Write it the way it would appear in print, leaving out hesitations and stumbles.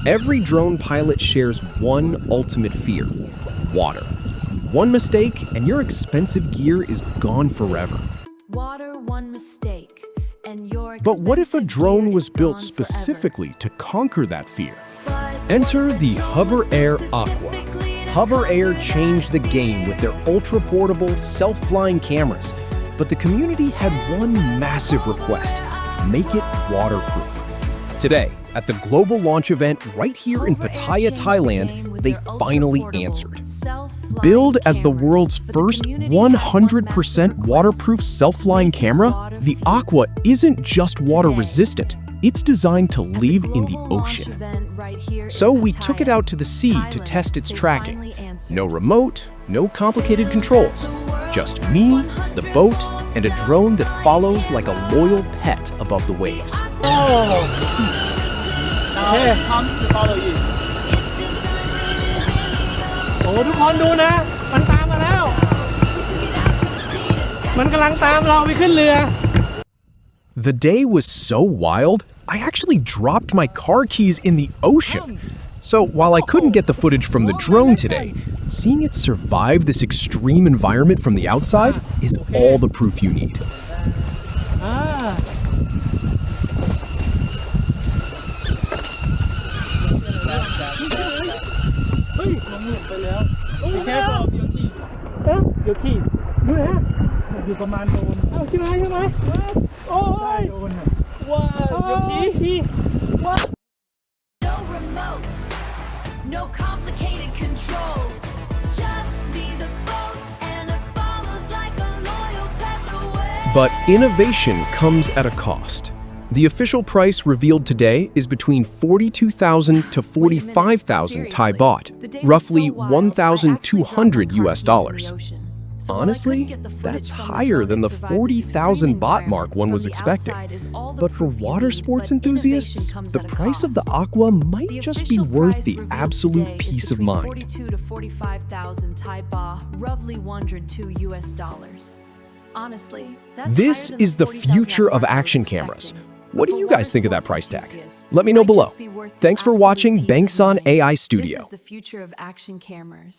Every drone pilot shares one ultimate fear: water. One mistake, and your expensive gear is gone forever. Water, one mistake, and your But what if a expensive drone gear was is built gone specifically to conquer that fear? forever? Enter But the what if a drone was HOVERAir built Aqua. specifically to HOVERAir conquer changed the that game with their fear? ultra-portable, self-flying cameras. But the community had one massive request: make it waterproof. Today, at the global launch event right here in Pattaya, Thailand, they finally answered. Billed as the world's first 100% waterproof self-flying camera, the Aqua isn't just water-resistant. It's designed to live in the ocean. So we took it out to the sea to test its tracking. No remote, no complicated controls. Just me, the boat, and a drone that follows like a loyal pet above the waves. Okay, come to follow you. โอ้ทุกคนดูนะ มันตามมาแล้ว มันกำลังตามเราไปขึ้นเรือ The day was so wild, I actually dropped my car keys in the ocean. So while I couldn't get the footage from the drone today, seeing it survive this extreme environment from the outside is all the proof you need. อ่า เฮ้ยมันหลุดไปแล้วแค่บอกเดี๋ยวขี่ดูนะอยู่ประมาณโดนใช่ไหมโอ้ยโดนว้าวเดี๋ยวขี่ว้าว No remote, no complicated controls. Just be the boat and it follows like a loyal pet the way. But innovation comes at a cost. The official price revealed today is between 42,000 to 45,000 Thai baht, roughly 1,200 US dollars. Honestly, that's higher than the 40,000 baht mark one was expecting. But for water sports enthusiasts, the price of the Aqua might just be worth the absolute peace of mind. 42 to 45,000 Thai baht, roughly 102 US dollars. Honestly, that's This higher than is the 40,000 future of baht I was action cameras. expecting. What do But you for guys think of that water price sports tag? enthusiasts, Let me know might below. just be worth the Thanks for absolute watching peace of Bangsaen mind. AI This Studio. is the future of action cameras.